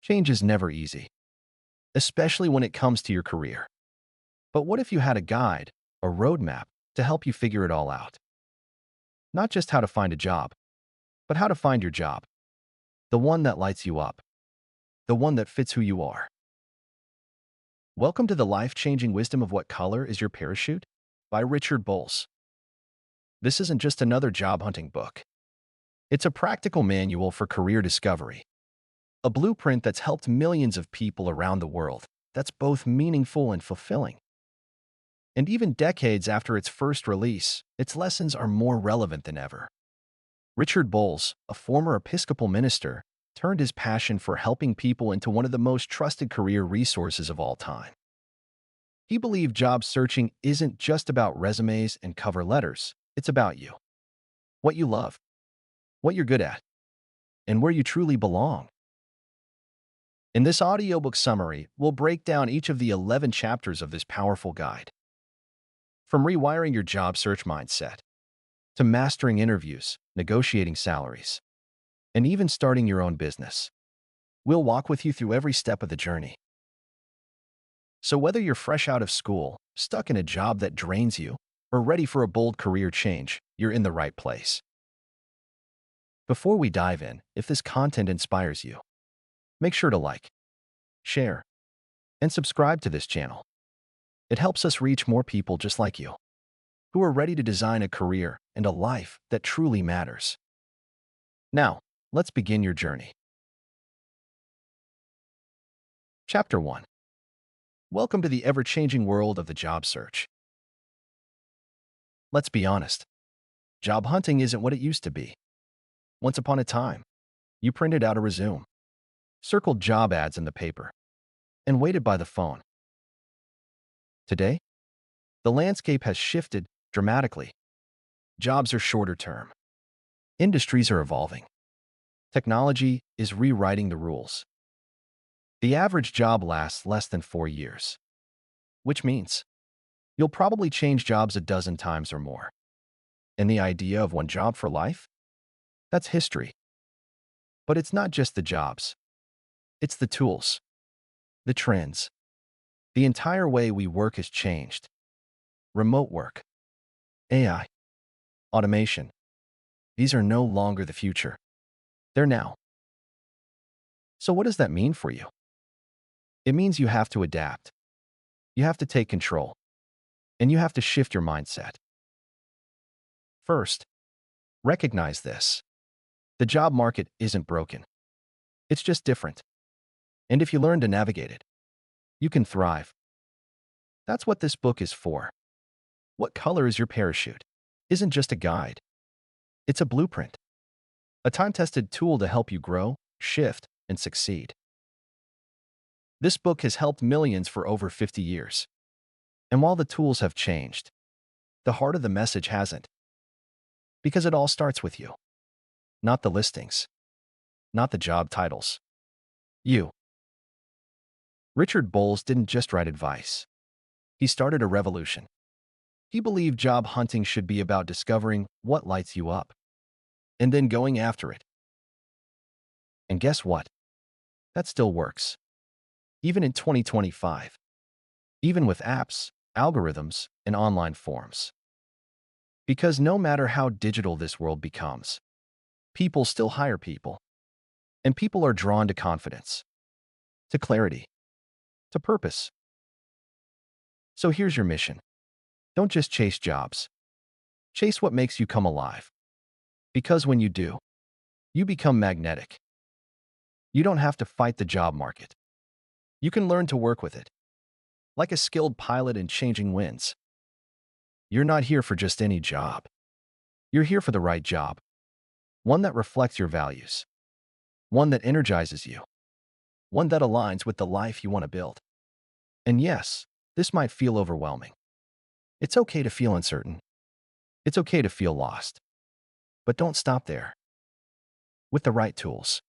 Change is never easy, especially when it comes to your career. But what if you had a guide, a roadmap, to help you figure it all out? Not just how to find a job, but how to find your job, the one that lights you up, the one that fits who you are. Welcome to the life-changing wisdom of What Color is Your Parachute? By Richard Bolles. This isn't just another job hunting book. It's a practical manual for career discovery, a blueprint that's helped millions of people around the world that's both meaningful and fulfilling. And even decades after its first release, its lessons are more relevant than ever. Richard Bolles, a former Episcopal minister, turned his passion for helping people into one of the most trusted career resources of all time. He believed job searching isn't just about resumes and cover letters, it's about you. What you love, what you're good at, and where you truly belong. In this audiobook summary, we'll break down each of the 11 chapters of this powerful guide. From rewiring your job search mindset, to mastering interviews, negotiating salaries, and even starting your own business, we'll walk with you through every step of the journey. So whether you're fresh out of school, stuck in a job that drains you, or ready for a bold career change, you're in the right place. Before we dive in, if this content inspires you, make sure to like, share, and subscribe to this channel. It helps us reach more people just like you, who are ready to design a career and a life that truly matters. Now, let's begin your journey. Chapter 1. Welcome to the ever-changing world of the job search. Let's be honest. Job hunting isn't what it used to be. Once upon a time, you printed out a resume, circled job ads in the paper, and waited by the phone. Today, the landscape has shifted dramatically. Jobs are shorter term. Industries are evolving. Technology is rewriting the rules. The average job lasts less than 4 years, which means you'll probably change jobs a dozen times or more. And the idea of one job for life? That's history. But it's not just the jobs. It's the tools, the trends. The entire way we work has changed. Remote work, AI, automation. These are no longer the future. They're now. So what does that mean for you? It means you have to adapt. You have to take control. And you have to shift your mindset. First, recognize this. The job market isn't broken. It's just different. And if you learn to navigate it, you can thrive. That's what this book is for. What Color is Your Parachute? Isn't just a guide. It's a blueprint. A time-tested tool to help you grow, shift, and succeed. This book has helped millions for over 50 years. And while the tools have changed, the heart of the message hasn't. Because it all starts with you. Not the listings. Not the job titles. You. Richard Bolles didn't just write advice. He started a revolution. He believed job hunting should be about discovering what lights you up, and then going after it. And guess what? That still works. Even in 2025. Even with apps, algorithms, and online forums. Because no matter how digital this world becomes, people still hire people. And people are drawn to confidence, to clarity, to purpose. So here's your mission. Don't just chase jobs. Chase what makes you come alive. Because when you do, you become magnetic. You don't have to fight the job market. You can learn to work with it. Like a skilled pilot in changing winds. You're not here for just any job. You're here for the right job. One that reflects your values. One that energizes you. One that aligns with the life you want to build. And yes, this might feel overwhelming. It's okay to feel uncertain. It's okay to feel lost. But don't stop there. With the right tools,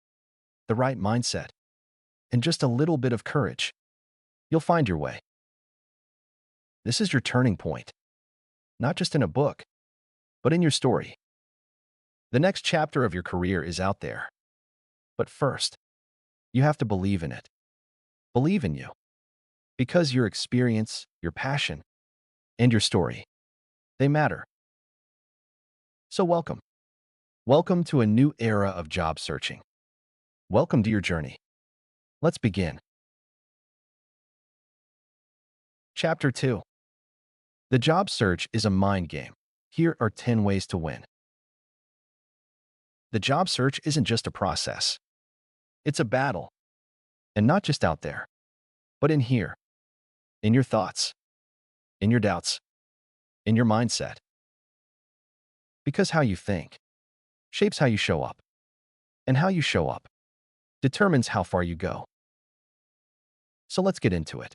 the right mindset, and just a little bit of courage, you'll find your way. This is your turning point. Not just in a book, but in your story. The next chapter of your career is out there. But first, You have to believe in it. Believe in you. Because your experience, your passion, and your story, they matter. So welcome. Welcome to a new era of job searching. Welcome to your journey. Let's begin. Chapter 2. The job search is a mind game. Here are 10 ways to win. The job search isn't just a process. It's a battle. And not just out there, but in here, in your thoughts, in your doubts, in your mindset. Because how you think shapes how you show up. And how you show up determines how far you go. So let's get into it.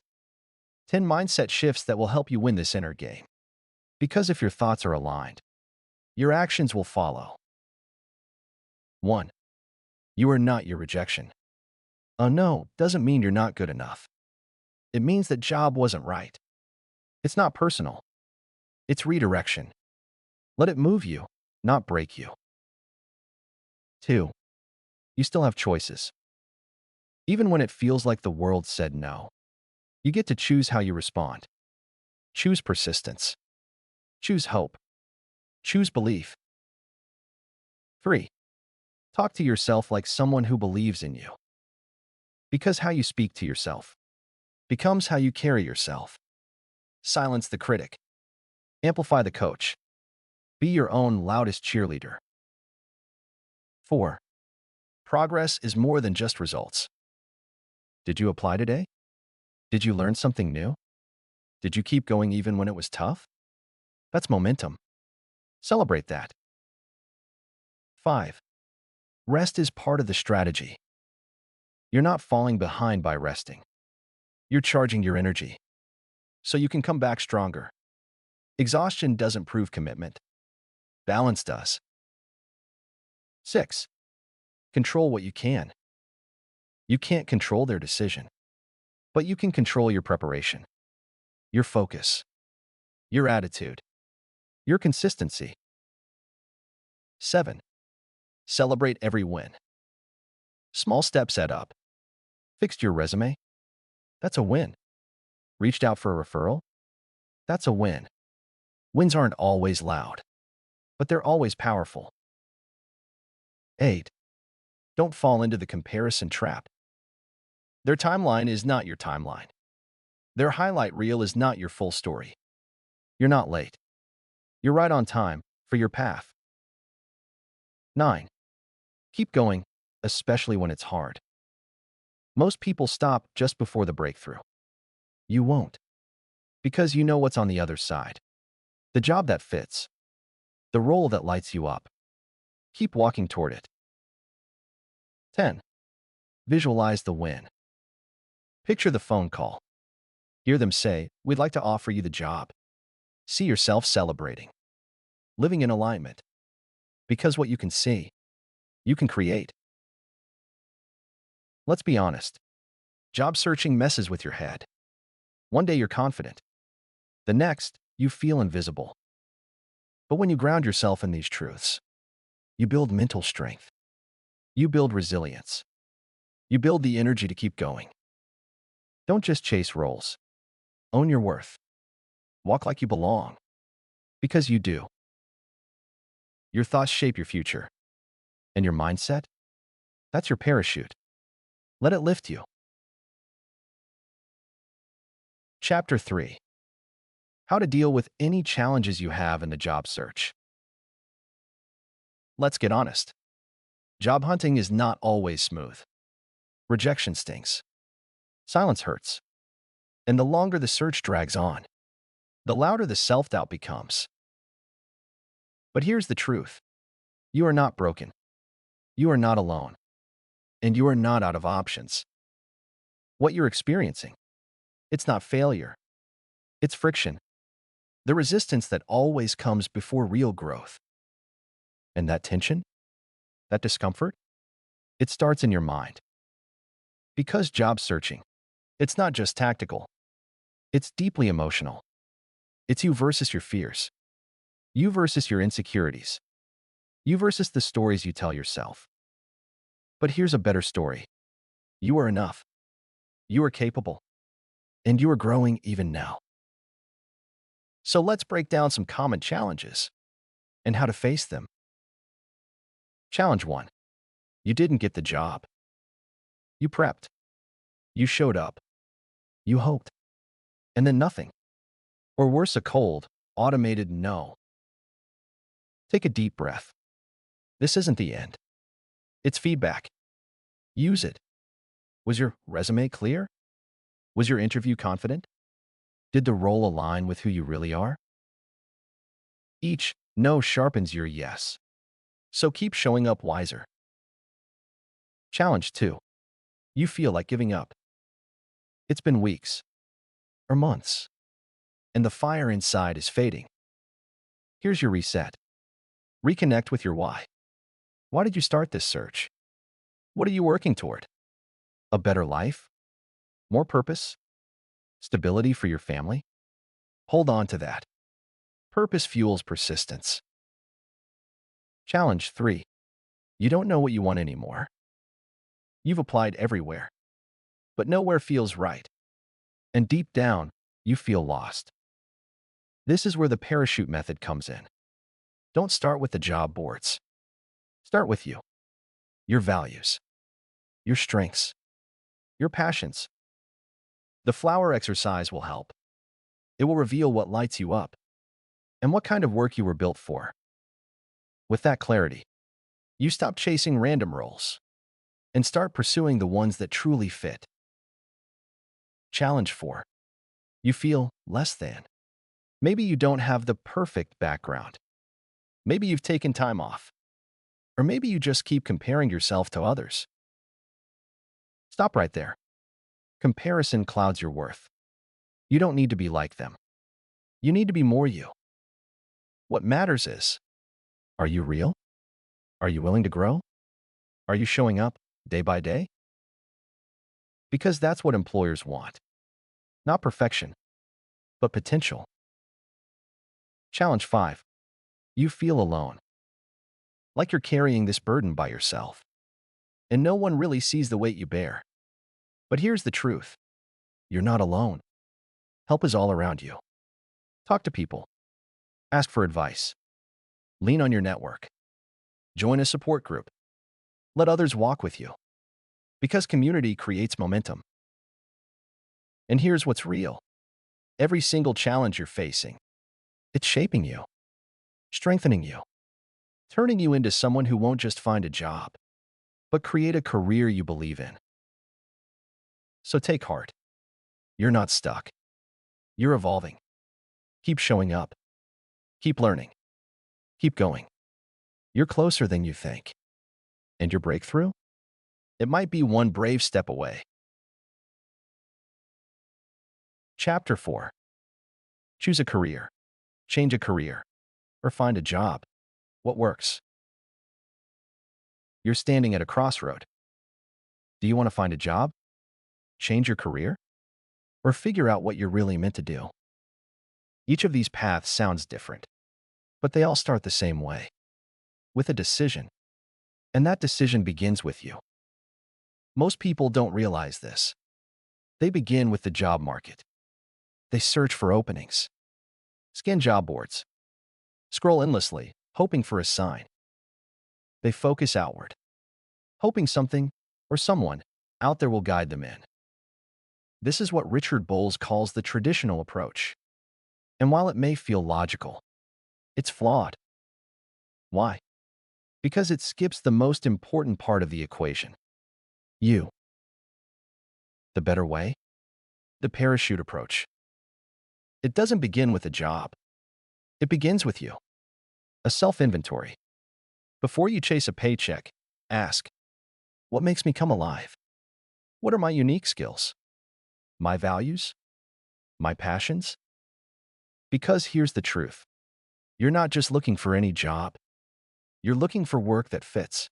10 mindset shifts that will help you win this inner game. Because if your thoughts are aligned, your actions will follow. 1. You are not your rejection. A no doesn't mean you're not good enough. It means that job wasn't right. It's not personal. It's redirection. Let it move you, not break you. 2. You still have choices. Even when it feels like the world said no, you get to choose how you respond. Choose persistence. Choose hope. Choose belief. 3. Talk to yourself like someone who believes in you. Because how you speak to yourself becomes how you carry yourself. Silence the critic. Amplify the coach. Be your own loudest cheerleader. 4. Progress is more than just results. Did you apply today? Did you learn something new? Did you keep going even when it was tough? That's momentum. Celebrate that. 5. Rest is part of the strategy. You're not falling behind by resting. You're charging your energy so you can come back stronger. Exhaustion doesn't prove commitment. Balance does. 6. Control what you can. You can't control their decision, but you can control your preparation, your focus, your attitude, your consistency. 7. Celebrate every win. Small steps add up. Fixed your resume? That's a win. Reached out for a referral? That's a win. Wins aren't always loud, but they're always powerful. 8. Don't fall into the comparison trap. Their timeline is not your timeline. Their highlight reel is not your full story. You're not late. You're right on time for your path. 9. Keep going, especially when it's hard. Most people stop just before the breakthrough. You won't, because you know what's on the other side. The job that fits. The role that lights you up. Keep walking toward it. 10. Visualize the win. Picture the phone call. Hear them say, "We'd like to offer you the job." See yourself celebrating. Living in alignment. Because what you can see, you can create. Let's be honest. Job searching messes with your head. One day you're confident. The next, you feel invisible. But when you ground yourself in these truths, you build mental strength. You build resilience. You build the energy to keep going. Don't just chase roles. Own your worth. Walk like you belong. Because you do. Your thoughts shape your future. And your mindset? That's your parachute. Let it lift you. Chapter 3. How to deal with any challenges you have in the job search. Let's get honest. Job hunting is not always smooth. Rejection stings. Silence hurts. And the longer the search drags on, the louder the self-doubt becomes. But here's the truth. You are not broken. You are not alone. And you are not out of options. What you're experiencing, it's not failure. It's friction. The resistance that always comes before real growth. And that tension, that discomfort, it starts in your mind. Because job searching, it's not just tactical. It's deeply emotional. It's you versus your fears. You versus your insecurities. You versus the stories you tell yourself. But here's a better story. You are enough. You are capable. And you are growing even now. So let's break down some common challenges and how to face them. Challenge 1. You didn't get the job. You prepped. You showed up. You hoped. And then nothing. Or worse, a cold, automated no. Take a deep breath. This isn't the end. It's feedback. Use it. Was your resume clear? Was your interview confident? Did the role align with who you really are? Each no sharpens your yes. So keep showing up wiser. Challenge 2. You feel like giving up. It's been weeks or months, and the fire inside is fading. Here's your reset. Reconnect with your why. Why did you start this search? What are you working toward? A better life? More purpose? Stability for your family? Hold on to that. Purpose fuels persistence. Challenge 3. You don't know what you want anymore. You've applied everywhere, but nowhere feels right. And deep down, you feel lost. This is where the parachute method comes in. Don't start with the job boards. Start with you, your values, your strengths, your passions. The flower exercise will help. It will reveal what lights you up and what kind of work you were built for. With that clarity, you stop chasing random roles and start pursuing the ones that truly fit. Challenge 4. You feel less than. Maybe you don't have the perfect background. Maybe you've taken time off. Or maybe you just keep comparing yourself to others. Stop right there. Comparison clouds your worth. You don't need to be like them. You need to be more you. What matters is, are you real? Are you willing to grow? Are you showing up day by day? Because that's what employers want. Not perfection, but potential. Challenge 5. You feel alone. Like you're carrying this burden by yourself. And no one really sees the weight you bear. But here's the truth. You're not alone. Help is all around you. Talk to people. Ask for advice. Lean on your network. Join a support group. Let others walk with you. Because community creates momentum. And here's what's real. Every single challenge you're facing, it's shaping you, strengthening you, turning you into someone who won't just find a job, but create a career you believe in. So take heart. You're not stuck. You're evolving. Keep showing up. Keep learning. Keep going. You're closer than you think. And your breakthrough? It might be one brave step away. Chapter 4. Choose a career. Change a career. Or find a job. What works? You're standing at a crossroad. Do you want to find a job? Change your career? Or figure out what you're really meant to do? Each of these paths sounds different, but they all start the same way, with a decision. And that decision begins with you. Most people don't realize this. They begin with the job market. They search for openings, scan job boards, scroll endlessly, hoping for a sign. They focus outward, hoping something or someone out there will guide them in. This is what Richard Bolles calls the traditional approach. And while it may feel logical, it's flawed. Why? Because it skips the most important part of the equation. You. The better way? The parachute approach. It doesn't begin with a job. It begins with you. A self-inventory. Before you chase a paycheck, ask, what makes me come alive? What are my unique skills? My values? My passions? Because here's the truth. You're not just looking for any job. You're looking for work that fits.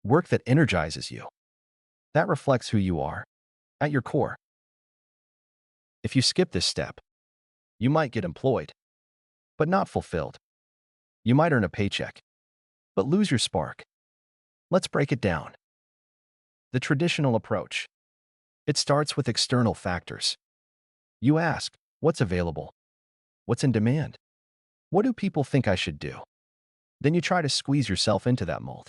Work that energizes you. That reflects who you are, at your core. If you skip this step, you might get employed, but not fulfilled. You might earn a paycheck, but lose your spark. Let's break it down. The traditional approach. It starts with external factors. You ask, what's available? What's in demand? What do people think I should do? Then you try to squeeze yourself into that mold.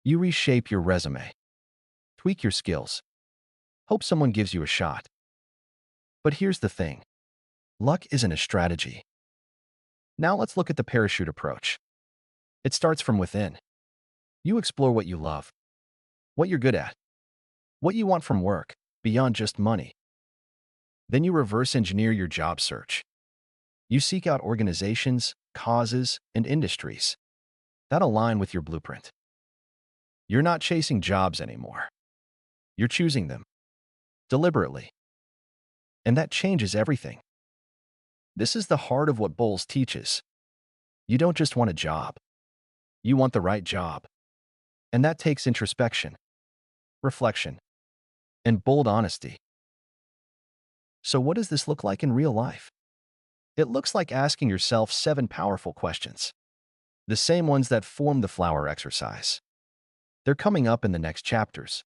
You reshape your resume, tweak your skills, hope someone gives you a shot. But here's the thing. Luck isn't a strategy. Now let's look at the parachute approach. It starts from within. You explore what you love, what you're good at, what you want from work, beyond just money. Then you reverse engineer your job search. You seek out organizations, causes, and industries that align with your blueprint. You're not chasing jobs anymore. You're choosing them, deliberately. And that changes everything. This is the heart of what Bolles teaches. You don't just want a job. You want the right job. And that takes introspection, reflection, and bold honesty. So what does this look like in real life? It looks like asking yourself 7 powerful questions, the same ones that form the flower exercise. They're coming up in the next chapters,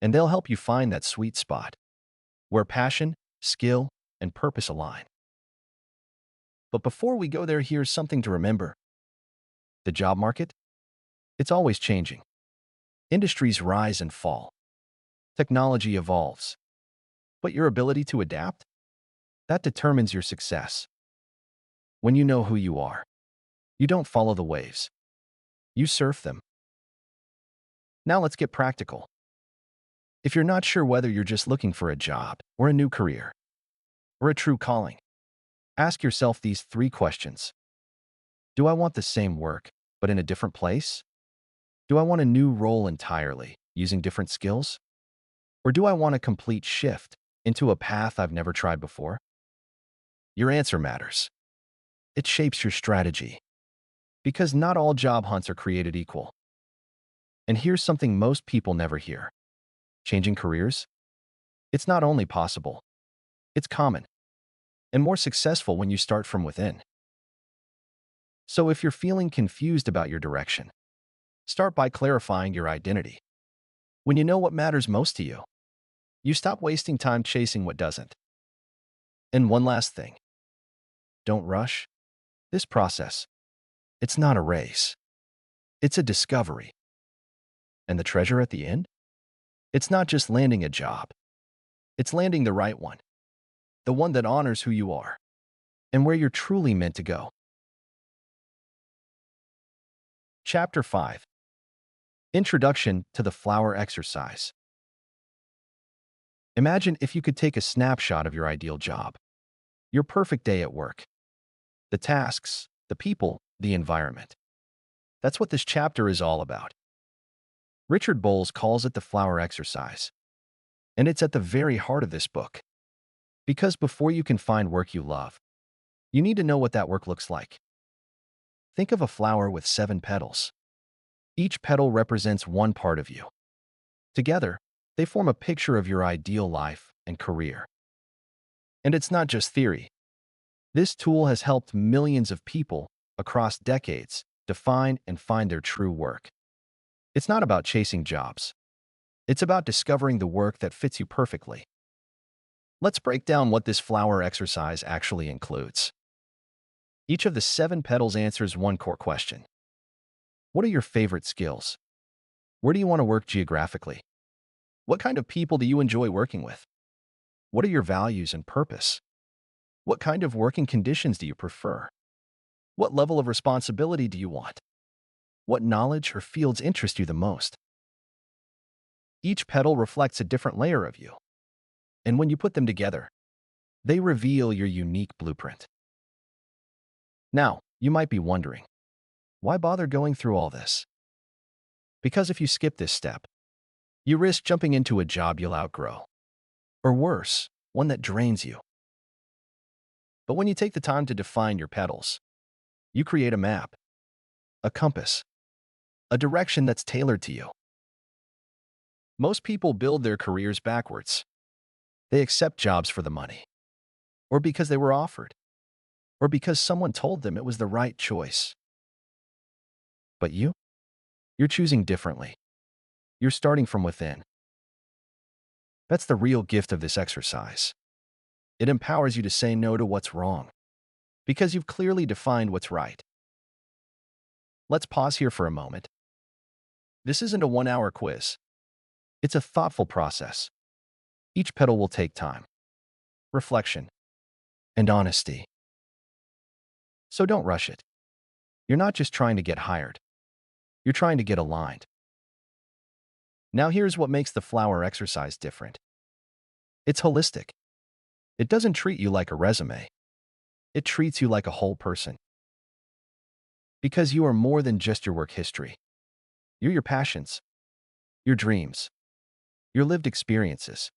and they'll help you find that sweet spot where passion, skill, and purpose align. But before we go there, here's something to remember. The job market? It's always changing. Industries rise and fall. Technology evolves. But your ability to adapt? That determines your success. When you know who you are, you don't follow the waves. You surf them. Now let's get practical. If you're not sure whether you're just looking for a job or a new career or a true calling, ask yourself these 3 questions. Do I want the same work, but in a different place? Do I want a new role entirely, using different skills? Or do I want a complete shift into a path I've never tried before? Your answer matters. It shapes your strategy. Because not all job hunts are created equal. And here's something most people never hear. Changing careers? It's not only possible, it's common, and more successful when you start from within. So if you're feeling confused about your direction, start by clarifying your identity. When you know what matters most to you, you stop wasting time chasing what doesn't. And one last thing. Don't rush. This process, it's not a race. It's a discovery. And the treasure at the end? It's not just landing a job. It's landing the right one. The one that honors who you are and where you're truly meant to go. Chapter 5. Introduction to the flower exercise. Imagine if you could take a snapshot of your ideal job, your perfect day at work, the tasks, the people, the environment. That's what this chapter is all about. Richard Bolles calls it the flower exercise, and it's at the very heart of this book. Because before you can find work you love, you need to know what that work looks like. Think of a flower with 7 petals. Each petal represents one part of you. Together, they form a picture of your ideal life and career. And it's not just theory. This tool has helped millions of people across decades define and find their true work. It's not about chasing jobs. It's about discovering the work that fits you perfectly. Let's break down what this flower exercise actually includes. Each of the 7 petals answers one core question. What are your favorite skills? Where do you want to work geographically? What kind of people do you enjoy working with? What are your values and purpose? What kind of working conditions do you prefer? What level of responsibility do you want? What knowledge or fields interest you the most? Each petal reflects a different layer of you. And when you put them together, they reveal your unique blueprint. Now, you might be wondering, why bother going through all this? Because if you skip this step, you risk jumping into a job you'll outgrow. Or worse, one that drains you. But when you take the time to define your petals, you create a map, a compass, a direction that's tailored to you. Most people build their careers backwards. They accept jobs for the money, or because they were offered, or because someone told them it was the right choice. But you're choosing differently. You're starting from within. That's the real gift of this exercise. It empowers you to say no to what's wrong, because you've clearly defined what's right. Let's pause here for a moment. This isn't a 1-hour quiz. It's a thoughtful process. Each petal will take time, reflection, and honesty. So don't rush it. You're not just trying to get hired. You're trying to get aligned. Now here's what makes the flower exercise different. It's holistic. It doesn't treat you like a resume. It treats you like a whole person. Because you are more than just your work history. You're your passions, your dreams, your lived experiences.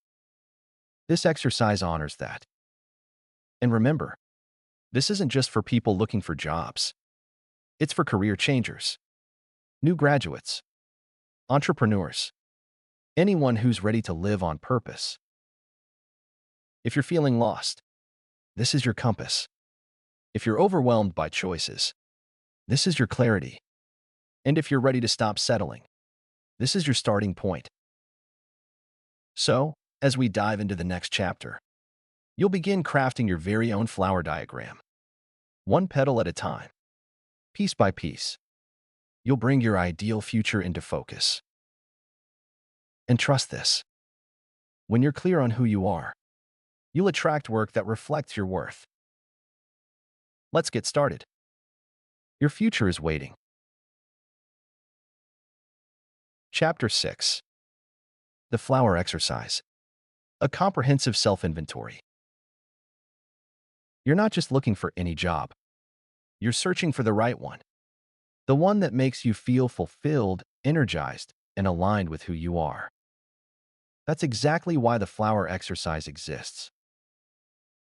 This exercise honors that. And remember, this isn't just for people looking for jobs. It's for career changers, new graduates, entrepreneurs, anyone who's ready to live on purpose. If you're feeling lost, this is your compass. If you're overwhelmed by choices, this is your clarity. And if you're ready to stop settling, this is your starting point. So, as we dive into the next chapter, you'll begin crafting your very own flower diagram. One petal at a time, piece by piece. You'll bring your ideal future into focus. And trust this. When you're clear on who you are, you'll attract work that reflects your worth. Let's get started. Your future is waiting. Chapter 6. The Flower Exercise. A comprehensive self-inventory. You're not just looking for any job. You're searching for the right one. The one that makes you feel fulfilled, energized, and aligned with who you are. That's exactly why the flower exercise exists.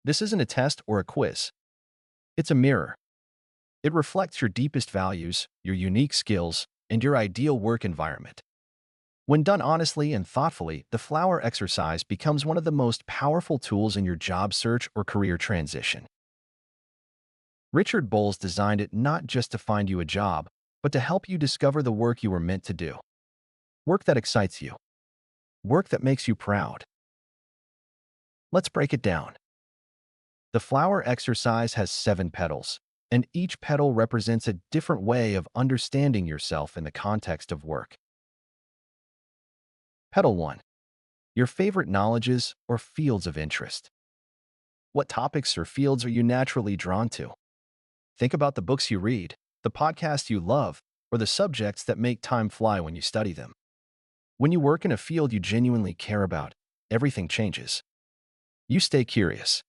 This isn't a test or a quiz. It's a mirror. It reflects your deepest values, your unique skills, and your ideal work environment. When done honestly and thoughtfully, the flower exercise becomes one of the most powerful tools in your job search or career transition. Richard Bolles designed it not just to find you a job, but to help you discover the work you were meant to do. Work that excites you. Work that makes you proud. Let's break it down. The flower exercise has 7 petals, and each petal represents a different way of understanding yourself in the context of work. Petal 1. Your favorite knowledges or fields of interest. What topics or fields are you naturally drawn to? Think about the books you read, the podcasts you love, or the subjects that make time fly when you study them. When you work in a field you genuinely care about, everything changes. You stay curious.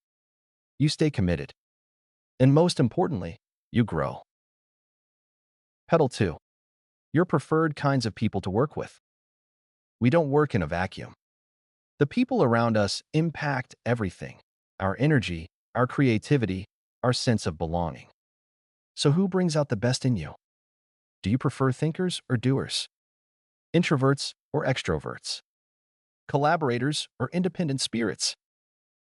You stay committed. And most importantly, you grow. Petal 2. Your preferred kinds of people to work with. We don't work in a vacuum. The people around us impact everything: our energy, our creativity, our sense of belonging. So who brings out the best in you? Do you prefer thinkers or doers? Introverts or extroverts? Collaborators or independent spirits?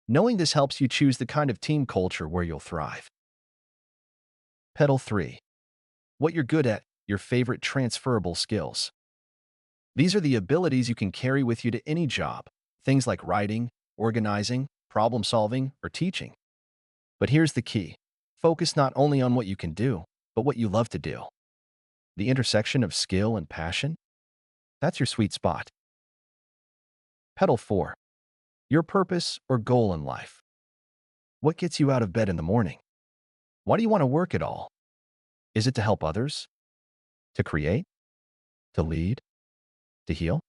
Knowing this helps you choose the kind of team culture where you'll thrive. Petal 3. What you're good at, your favorite transferable skills. These are the abilities you can carry with you to any job, things like writing, organizing, problem-solving, or teaching. But here's the key. Focus not only on what you can do, but what you love to do. The intersection of skill and passion? That's your sweet spot. Petal 4. Your purpose or goal in life. What gets you out of bed in the morning? Why do you want to work at all? Is it to help others? To create? To lead? To heal?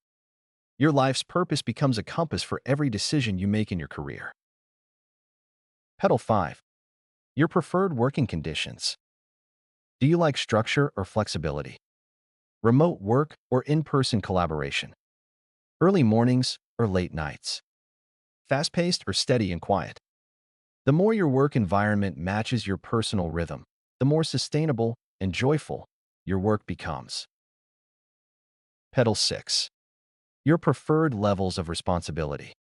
Your life's purpose becomes a compass for every decision you make in your career. Petal 5. Your preferred working conditions. Do you like structure or flexibility? Remote work or in-person collaboration? Early mornings or late nights? Fast-paced or steady and quiet? The more your work environment matches your personal rhythm, the more sustainable and joyful your work becomes. Petal 6. Your preferred levels of responsibility.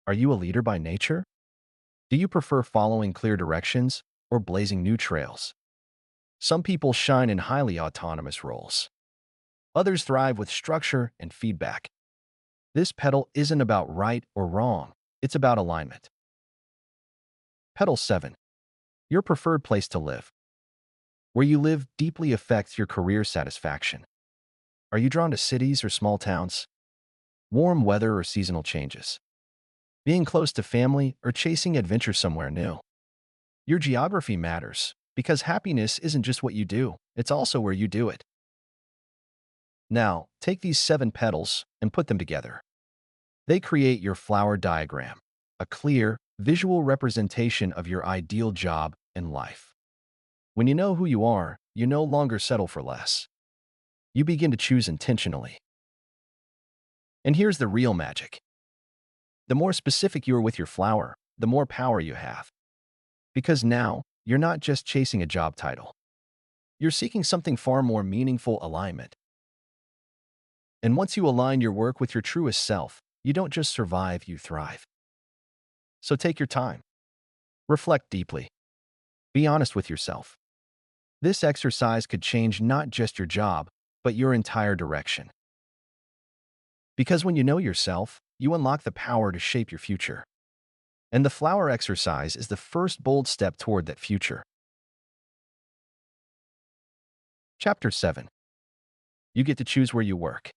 Are you a leader by nature? Do you prefer following clear directions or blazing new trails? Some people shine in highly autonomous roles. Others thrive with structure and feedback. This petal isn't about right or wrong. It's about alignment. Petal 7. Your preferred place to live. Where you live deeply affects your career satisfaction. Are you drawn to cities or small towns? Warm weather or seasonal changes? Being close to family or chasing adventure somewhere new? Your geography matters because happiness isn't just what you do, it's also where you do it. Now, take these 7 petals and put them together. They create your flower diagram, a clear, visual representation of your ideal job and life. When you know who you are, you no longer settle for less. You begin to choose intentionally. And here's the real magic. The more specific you are with your flower, the more power you have. Because now, you're not just chasing a job title. You're seeking something far more meaningful: alignment. And once you align your work with your truest self, you don't just survive, you thrive. So take your time. Reflect deeply. Be honest with yourself. This exercise could change not just your job, but your entire direction. Because when you know yourself, you unlock the power to shape your future. And the flower exercise is the first bold step toward that future. Chapter 7. You get to choose where you work.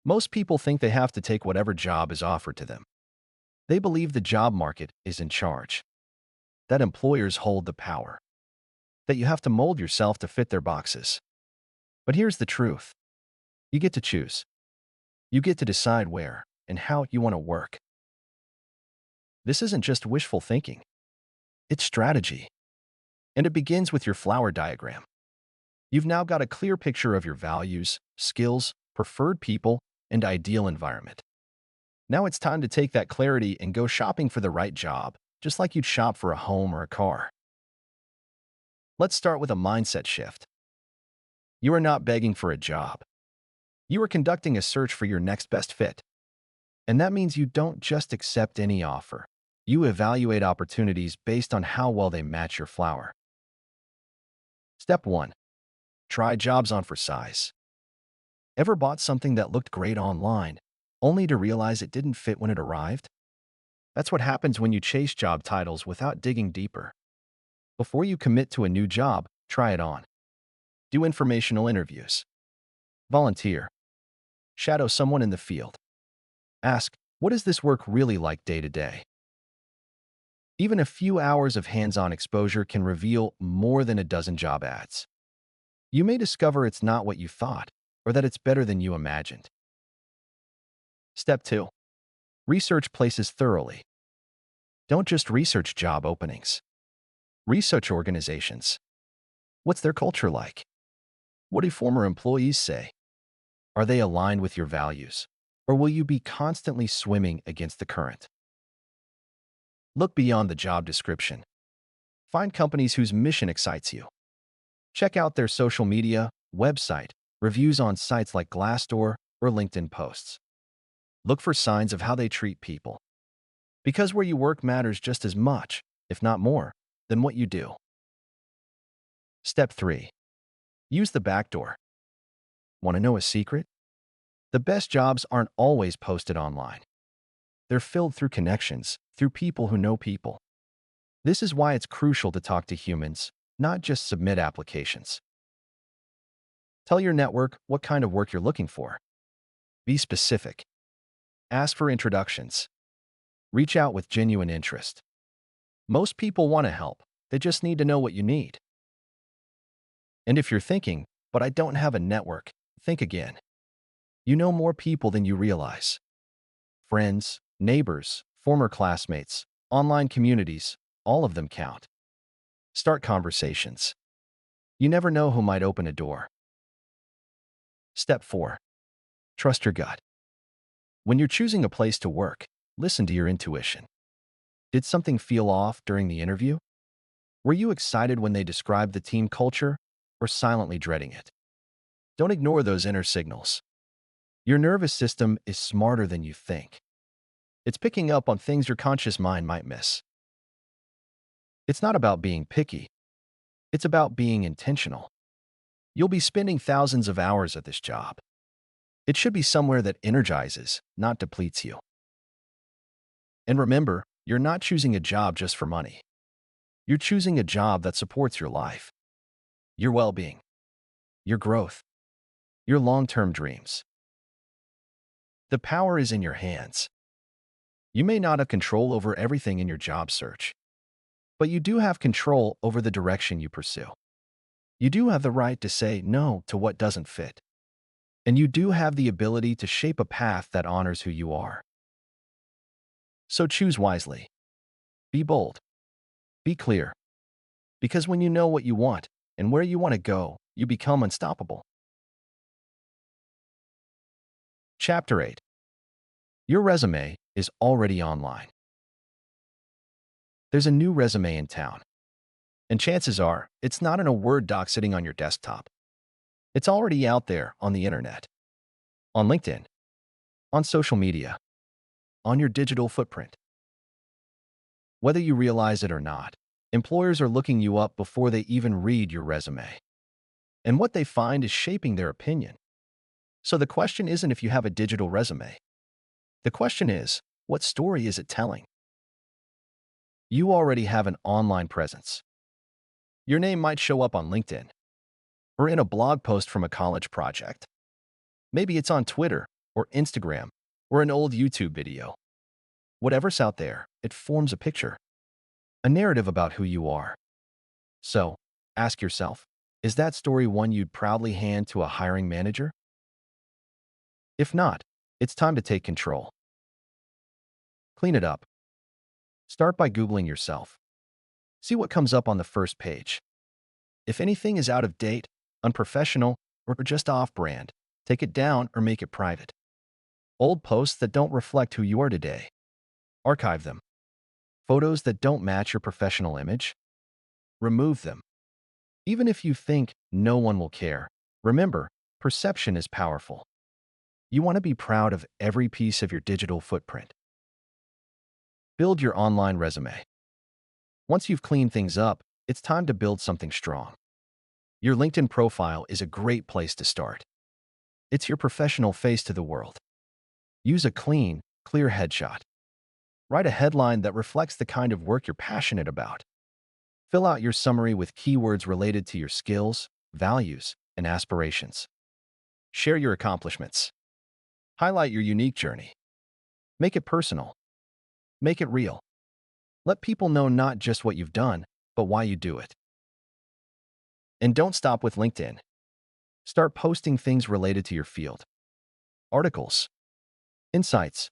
Most people think they have to take whatever job is offered to them. They believe the job market is in charge, that employers hold the power, that you have to mold yourself to fit their boxes. But here's the truth. You get to choose. You get to decide where and how you want to work. This isn't just wishful thinking. It's strategy. And it begins with your flower diagram. You've now got a clear picture of your values, skills, preferred people, and ideal environment. Now it's time to take that clarity and go shopping for the right job, just like you'd shop for a home or a car. Let's start with a mindset shift. You are not begging for a job. You are conducting a search for your next best fit. And that means you don't just accept any offer. You evaluate opportunities based on how well they match your flower. Step 1. Try jobs on for size. Ever bought something that looked great online, only to realize it didn't fit when it arrived? That's what happens when you chase job titles without digging deeper. Before you commit to a new job, try it on. Do informational interviews. Volunteer. Shadow someone in the field. Ask, what is this work really like day to day? Even a few hours of hands-on exposure can reveal more than a dozen job ads. You may discover it's not what you thought, or that it's better than you imagined. Step 2. Research places thoroughly. Don't just research job openings. Research organizations. What's their culture like? What do former employees say? Are they aligned with your values? Or will you be constantly swimming against the current? Look beyond the job description. Find companies whose mission excites you. Check out their social media, website, reviews on sites like Glassdoor or LinkedIn posts. Look for signs of how they treat people. Because where you work matters just as much, if not more, than what you do. Step 3. Use the back door. Want to know a secret? The best jobs aren't always posted online. They're filled through connections, through people who know people. This is why it's crucial to talk to humans, not just submit applications. Tell your network what kind of work you're looking for. Be specific. Ask for introductions. Reach out with genuine interest. Most people want to help. They just need to know what you need. And if you're thinking, but I don't have a network, think again. You know more people than you realize. Friends, neighbors, former classmates, online communities, all of them count. Start conversations. You never know who might open a door. Step 4. Trust your gut. When you're choosing a place to work, listen to your intuition. Did something feel off during the interview? Were you excited when they described the team culture, or silently dreading it? Don't ignore those inner signals. Your nervous system is smarter than you think. It's picking up on things your conscious mind might miss. It's not about being picky. It's about being intentional. You'll be spending thousands of hours at this job. It should be somewhere that energizes, not depletes you. And remember, you're not choosing a job just for money. You're choosing a job that supports your life, your well-being, your growth, your long-term dreams. The power is in your hands. You may not have control over everything in your job search, but you do have control over the direction you pursue. You do have the right to say no to what doesn't fit, and you do have the ability to shape a path that honors who you are. So choose wisely. Be bold. Be clear. Because when you know what you want and where you want to go, you become unstoppable. Chapter 8. Your resume is already online. There's a new resume in town, and chances are it's not in a Word doc sitting on your desktop. It's already out there on the internet, on LinkedIn, on social media, on your digital footprint. Whether you realize it or not, employers are looking you up before they even read your resume. And what they find is shaping their opinion. So the question isn't if you have a digital resume. The question is, what story is it telling? You already have an online presence. Your name might show up on LinkedIn or in a blog post from a college project. Maybe it's on Twitter or Instagram or an old YouTube video. Whatever's out there, it forms a picture, a narrative about who you are. So, ask yourself, is that story one you'd proudly hand to a hiring manager? If not, it's time to take control. Clean it up. Start by Googling yourself. See what comes up on the first page. If anything is out of date, unprofessional, or just off-brand, take it down or make it private. Old posts that don't reflect who you are today, archive them. Photos that don't match your professional image, remove them. Even if you think no one will care, remember, perception is powerful. You want to be proud of every piece of your digital footprint. Build your online resume. Once you've cleaned things up, it's time to build something strong. Your LinkedIn profile is a great place to start. It's your professional face to the world. Use a clean, clear headshot. Write a headline that reflects the kind of work you're passionate about. Fill out your summary with keywords related to your skills, values, and aspirations. Share your accomplishments. Highlight your unique journey. Make it personal. Make it real. Let people know not just what you've done, but why you do it. And don't stop with LinkedIn. Start posting things related to your field. Articles, insights,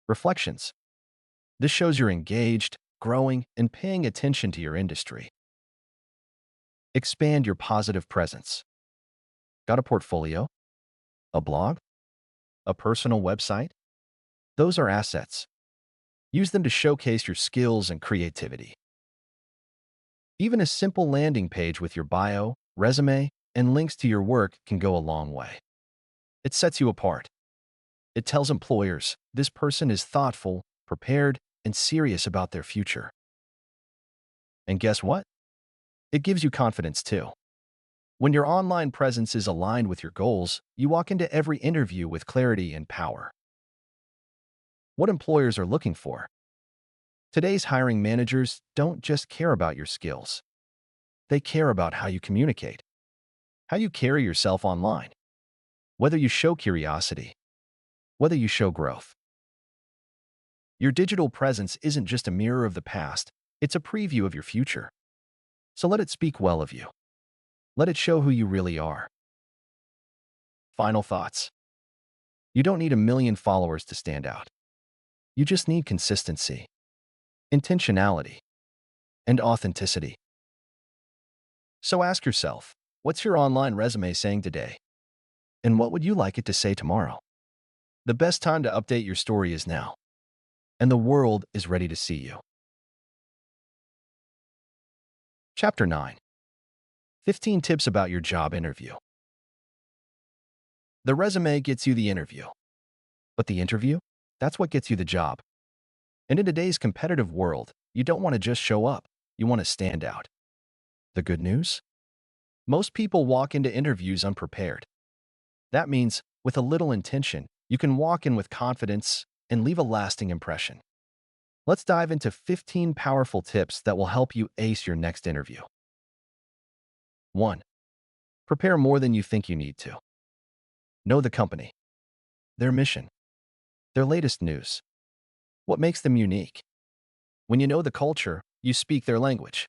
reflections. This shows you're engaged, growing, and paying attention to your industry. Expand your positive presence. Got a portfolio? A blog? A personal website? Those are assets. Use them to showcase your skills and creativity. Even a simple landing page with your bio, resume, and links to your work can go a long way. It sets you apart. It tells employers this person is thoughtful, prepared, and serious about their future. And guess what? It gives you confidence too. When your online presence is aligned with your goals, you walk into every interview with clarity and power. What employers are looking for? Today's hiring managers don't just care about your skills. They care about how you communicate, how you carry yourself online, whether you show curiosity, whether you show growth. Your digital presence isn't just a mirror of the past, it's a preview of your future. So let it speak well of you. Let it show who you really are. Final thoughts. You don't need a million followers to stand out. You just need consistency, intentionality, and authenticity. So ask yourself, what's your online resume saying today? And what would you like it to say tomorrow? The best time to update your story is now, and the world is ready to see you. Chapter 9. 15 Tips about your job interview. The resume gets you the interview. But the interview? That's what gets you the job. And in today's competitive world, you don't want to just show up. You want to stand out. The good news? Most people walk into interviews unprepared. That means, with a little intention, you can walk in with confidence and leave a lasting impression. Let's dive into 15 powerful tips that will help you ace your next interview. 1. Prepare more than you think you need to. Know the company, their mission, their latest news, what makes them unique. When you know the culture, you speak their language.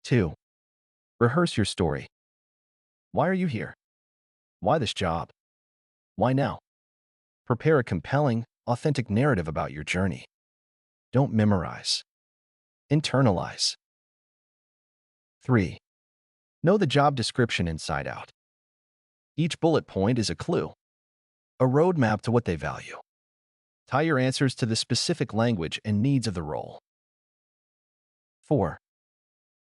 2. Rehearse your story. Why are you here? Why this job? Why now? Prepare a compelling, authentic narrative about your journey. Don't memorize. Internalize. 3. Know the job description inside out. Each bullet point is a clue, a roadmap to what they value. Tie your answers to the specific language and needs of the role. 4.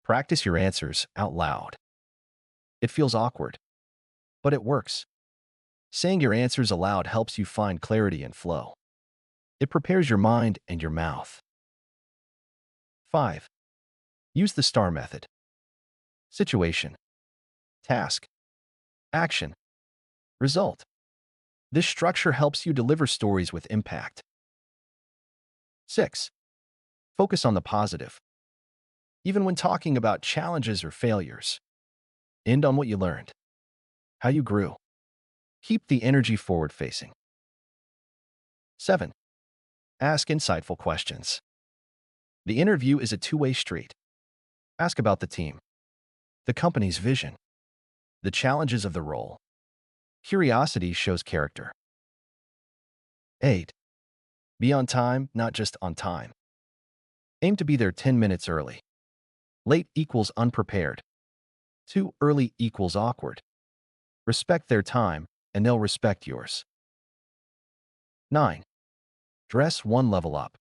Practice your answers out loud. It feels awkward, but it works. Saying your answers aloud helps you find clarity and flow. It prepares your mind and your mouth. 5. Use the STAR method. Situation, task, action, result. This structure helps you deliver stories with impact. 6. Focus on the positive. Even when talking about challenges or failures, end on what you learned, how you grew. Keep the energy forward-facing. 7. Ask insightful questions. The interview is a two-way street. Ask about the team, the company's vision, the challenges of the role. Curiosity shows character. 8. Be on time, not just on time. Aim to be there 10 minutes early. Late equals unprepared. Too early equals awkward. Respect their time, and they'll respect yours. 9. Dress one level up.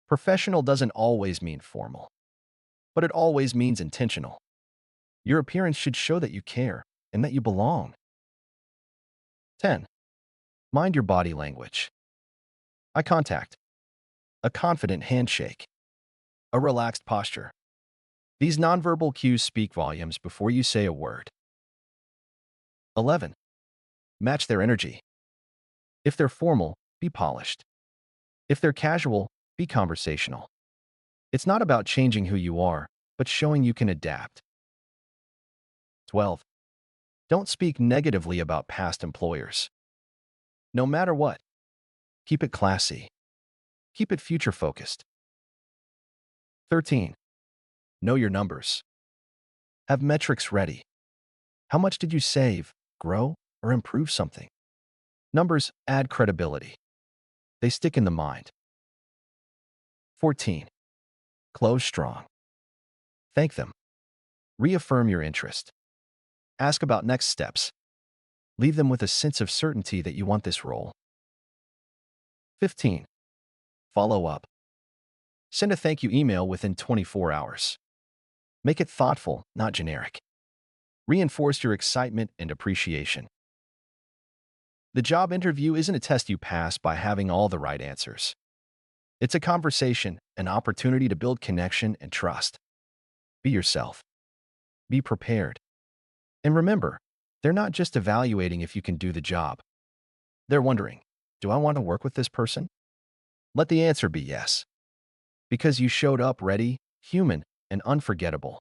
Professional doesn't always mean formal, but it always means intentional. Your appearance should show that you care and that you belong. 10. Mind your body language. Eye contact, a confident handshake, a relaxed posture. These nonverbal cues speak volumes before you say a word. 11. Match their energy. If they're formal, be polished. If they're casual, be conversational. It's not about changing who you are, but showing you can adapt. 12. Don't speak negatively about past employers. No matter what, keep it classy. Keep it future-focused. 13. Know your numbers. Have metrics ready. How much did you save, grow, or improve something? Numbers add credibility. They stick in the mind. 14. Close strong. Thank them. Reaffirm your interest. Ask about next steps. Leave them with a sense of certainty that you want this role. 15. Follow up. Send a thank you email within 24 hours. Make it thoughtful, not generic. Reinforce your excitement and appreciation. The job interview isn't a test you pass by having all the right answers. It's a conversation, an opportunity to build connection and trust. Be yourself. Be prepared. And remember, they're not just evaluating if you can do the job. They're wondering, do I want to work with this person? Let the answer be yes. Because you showed up ready, human, and unforgettable.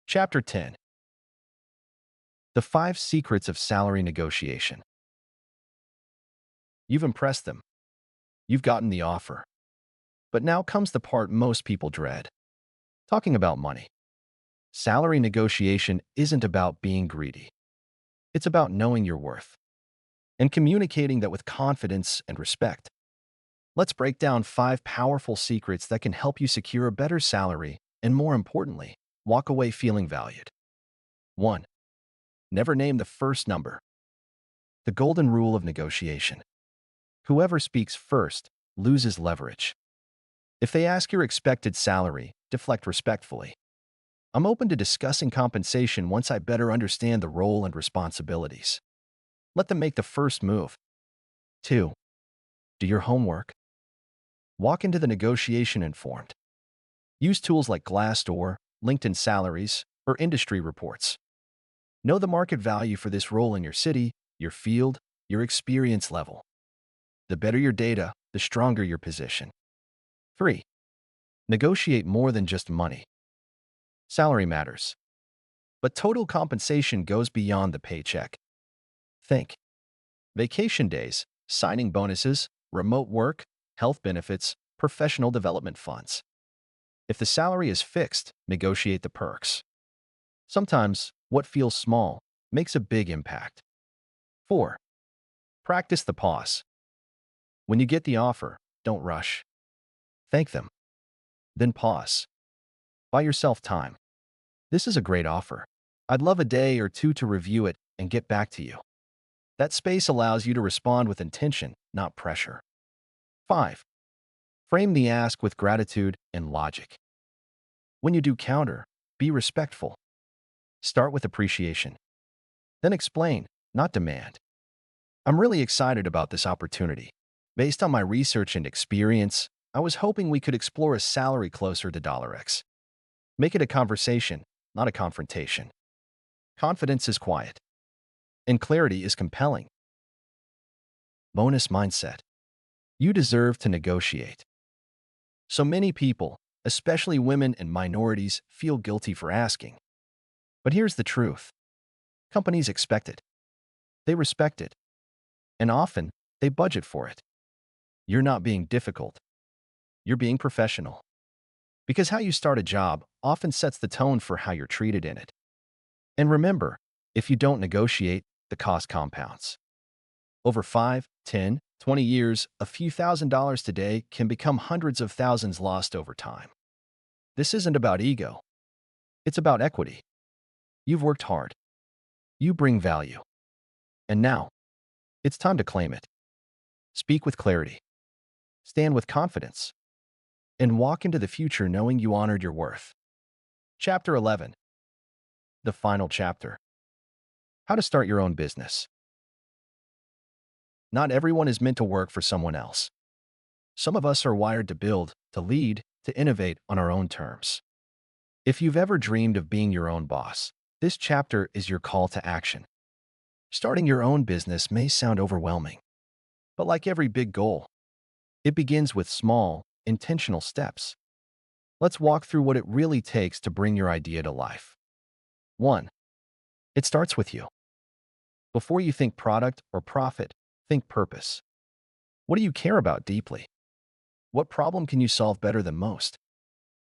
Chapter 10. The 5 Secrets of Salary Negotiation. You've impressed them. You've gotten the offer. But now comes the part most people dread. Talking about money. Salary negotiation isn't about being greedy. It's about knowing your worth and communicating that with confidence and respect. Let's break down 5 powerful secrets that can help you secure a better salary and, more importantly, walk away feeling valued. 1. Never name the first number. The golden rule of negotiation. Whoever speaks first loses leverage. If they ask your expected salary, deflect respectfully. I'm open to discussing compensation once I better understand the role and responsibilities. Let them make the first move. 2. Do your homework. Walk into the negotiation informed. Use tools like Glassdoor, LinkedIn Salaries, or industry reports. Know the market value for this role in your city, your field, your experience level. The better your data, the stronger your position. 3. Negotiate more than just money. Salary matters, but total compensation goes beyond the paycheck. Think vacation days, signing bonuses, remote work, health benefits, professional development funds. If the salary is fixed, negotiate the perks. Sometimes, what feels small makes a big impact. 4. Practice the pause. When you get the offer, don't rush. Thank them. Then pause. Buy yourself time. This is a great offer. I'd love a day or two to review it and get back to you. That space allows you to respond with intention, not pressure. 5. Frame the ask with gratitude and logic. When you do counter, be respectful. Start with appreciation. Then explain, not demand. I'm really excited about this opportunity. Based on my research and experience, I was hoping we could explore a salary closer to $X. Make it a conversation, not a confrontation. Confidence is quiet, and clarity is compelling. Bonus mindset. You deserve to negotiate. So many people, especially women and minorities, feel guilty for asking. But here's the truth. Companies expect it. They respect it. And often, they budget for it. You're not being difficult. You're being professional. Because how you start a job often sets the tone for how you're treated in it. And remember, if you don't negotiate, the cost compounds. Over 5, 10, 20 years, a few $1,000s today can become hundreds of thousands lost over time. This isn't about ego. It's about equity. You've worked hard. You bring value. And now, it's time to claim it. Speak with clarity. Stand with confidence. And walk into the future knowing you honored your worth. Chapter 11. The final chapter. How to start your own business. Not everyone is meant to work for someone else. Some of us are wired to build, to lead, to innovate on our own terms. If you've ever dreamed of being your own boss, this chapter is your call to action. Starting your own business may sound overwhelming, but like every big goal, it begins with small, intentional steps. Let's walk through what it really takes to bring your idea to life. 1. It starts with you. Before you think product or profit, think purpose. What do you care about deeply? What problem can you solve better than most?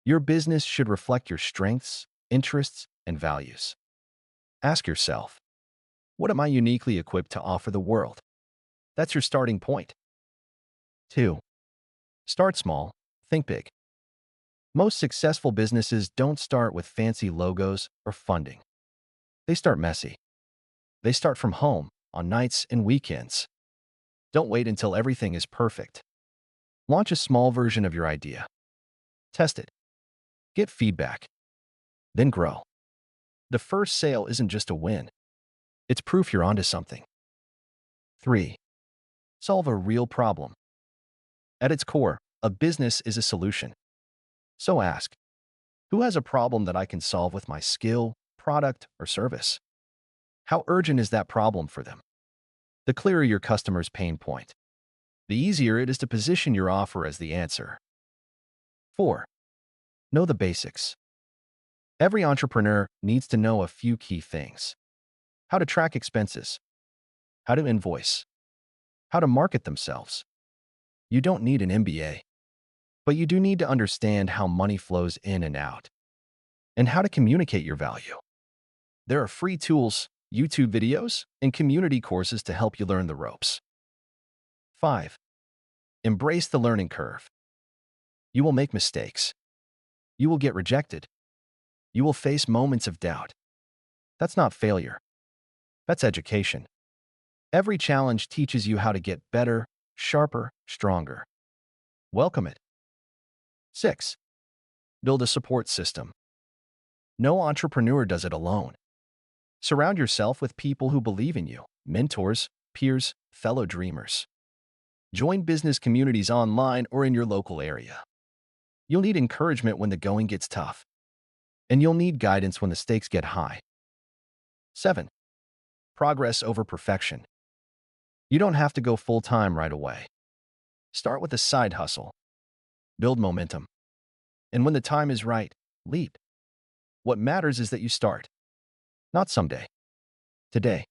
Your business should reflect your strengths, interests, and values. Ask yourself, what am I uniquely equipped to offer the world? That's your starting point. 2. Start small, think big. Most successful businesses don't start with fancy logos or funding. They start messy. They start from home, on nights and weekends. Don't wait until everything is perfect. Launch a small version of your idea. Test it. Get feedback. Then grow. The first sale isn't just a win. It's proof you're onto something. 3. Solve a real problem. At its core, a business is a solution. So ask, who has a problem that I can solve with my skill, product, or service? How urgent is that problem for them? The clearer your customer's pain point, the easier it is to position your offer as the answer. 4. Know the basics. Every entrepreneur needs to know a few key things. How to track expenses. How to invoice. How to market themselves. You don't need an MBA, but you do need to understand how money flows in and out, and how to communicate your value. There are free tools, YouTube videos, and community courses to help you learn the ropes. 5. Embrace the learning curve. You will make mistakes. You will get rejected. You will face moments of doubt. That's not failure. That's education. Every challenge teaches you how to get better, sharper, stronger. Welcome it. 6. Build a support system. No entrepreneur does it alone. Surround yourself with people who believe in you, mentors, peers, fellow dreamers. Join business communities online or in your local area. You'll need encouragement when the going gets tough, and you'll need guidance when the stakes get high. 7. Progress over perfection. You don't have to go full-time right away. Start with a side hustle. Build momentum. And when the time is right, leap. What matters is that you start. Not someday. Today.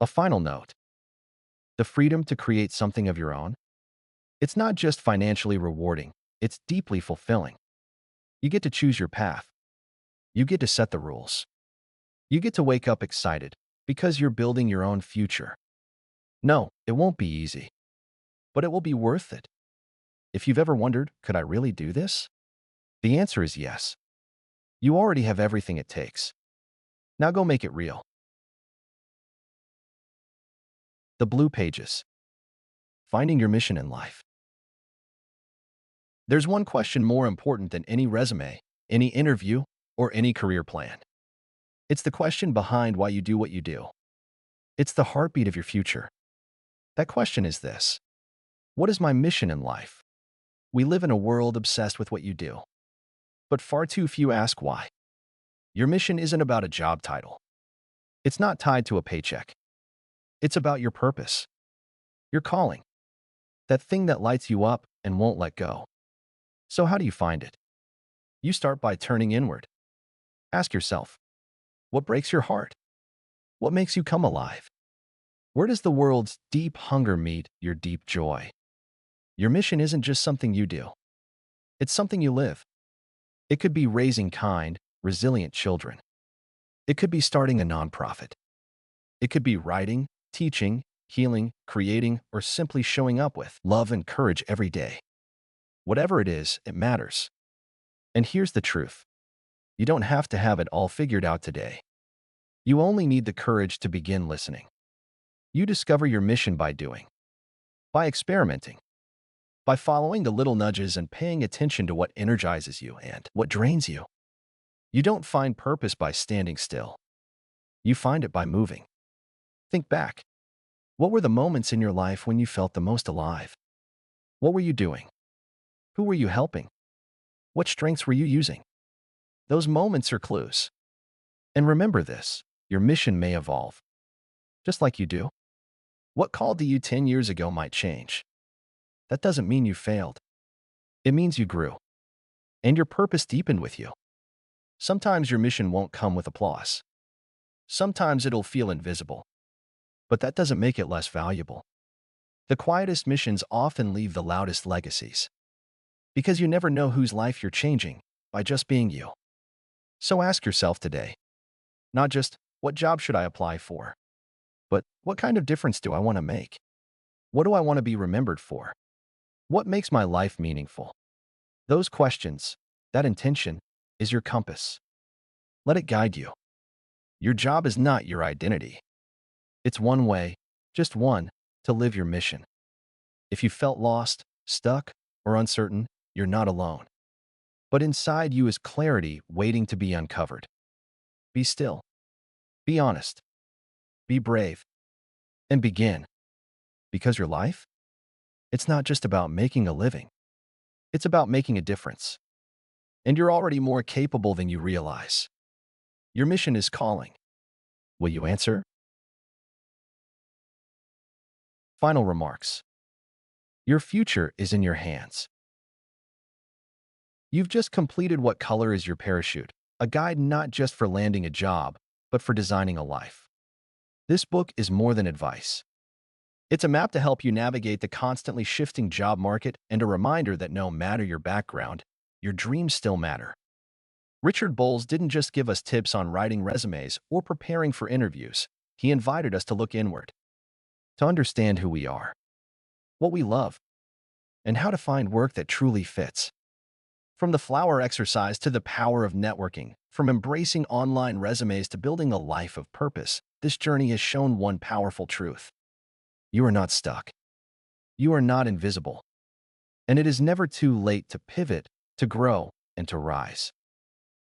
A final note. The freedom to create something of your own. It's not just financially rewarding, it's deeply fulfilling. You get to choose your path. You get to set the rules. You get to wake up excited because you're building your own future. No, it won't be easy, but it will be worth it. If you've ever wondered, could I really do this? The answer is yes. You already have everything it takes. Now go make it real. The Blue Pages. Finding your mission in life. There's one question more important than any resume, any interview, or any career plan. It's the question behind why you do what you do. It's the heartbeat of your future. That question is this: what is my mission in life? We live in a world obsessed with what you do, but far too few ask why. Your mission isn't about a job title. It's not tied to a paycheck. It's about your purpose, your calling, that thing that lights you up and won't let go. So how do you find it? You start by turning inward. Ask yourself, what breaks your heart? What makes you come alive? Where does the world's deep hunger meet your deep joy? Your mission isn't just something you do. It's something you live. It could be raising kind, resilient children. It could be starting a nonprofit. It could be writing, teaching, healing, creating, or simply showing up with love and courage every day. Whatever it is, it matters. And here's the truth. You don't have to have it all figured out today. You only need the courage to begin listening. You discover your mission by doing, by experimenting, by following the little nudges and paying attention to what energizes you and what drains you. You don't find purpose by standing still. You find it by moving. Think back. What were the moments in your life when you felt the most alive? What were you doing? Who were you helping? What strengths were you using? Those moments are clues. And remember this, your mission may evolve. Just like you do. What called to you 10 years ago might change. That doesn't mean you failed. It means you grew. And your purpose deepened with you. Sometimes your mission won't come with applause. Sometimes it'll feel invisible. But that doesn't make it less valuable. The quietest missions often leave the loudest legacies. Because you never know whose life you're changing by just being you. So ask yourself today, not just, what job should I apply for? But what kind of difference do I want to make? What do I want to be remembered for? What makes my life meaningful? Those questions, that intention, is your compass. Let it guide you. Your job is not your identity. It's one way, just one, to live your mission. If you felt lost, stuck, or uncertain, you're not alone. But inside you is clarity waiting to be uncovered. Be still. Be honest. Be brave. And begin. Because your life? It's not just about making a living. It's about making a difference. And you're already more capable than you realize. Your mission is calling. Will you answer? Final remarks. Your future is in your hands. You've just completed What Color is Your Parachute? A guide not just for landing a job, but for designing a life. This book is more than advice. It's a map to help you navigate the constantly shifting job market and a reminder that no matter your background, your dreams still matter. Richard Bolles didn't just give us tips on writing resumes or preparing for interviews. He invited us to look inward, to understand who we are, what we love, and how to find work that truly fits. From the flower exercise to the power of networking, from embracing online resumes to building a life of purpose, this journey has shown one powerful truth. You are not stuck. You are not invisible. And it is never too late to pivot, to grow, and to rise.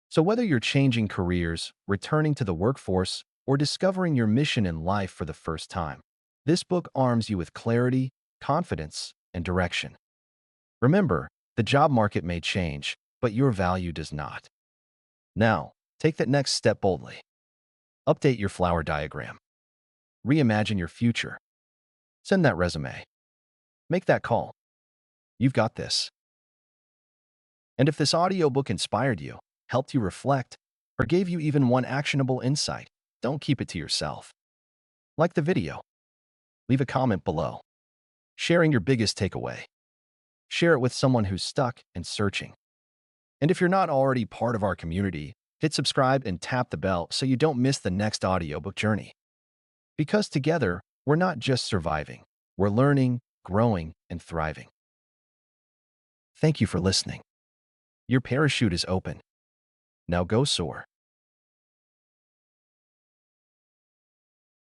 So whether you're changing careers, returning to the workforce, or discovering your mission in life for the first time, this book arms you with clarity, confidence, and direction. Remember, The job market may change, but your value does not. Now, take that next step boldly. Update your flower diagram. Reimagine your future. Send that resume. Make that call. You've got this. And if this audiobook inspired you, helped you reflect, or gave you even one actionable insight, don't keep it to yourself. Like the video. Leave a comment below, sharing your biggest takeaway. Share it with someone who's stuck and searching. And if you're not already part of our community, hit subscribe and tap the bell so you don't miss the next audiobook journey. Because together, we're not just surviving, we're learning, growing, and thriving. Thank you for listening. Your parachute is open. Now go soar.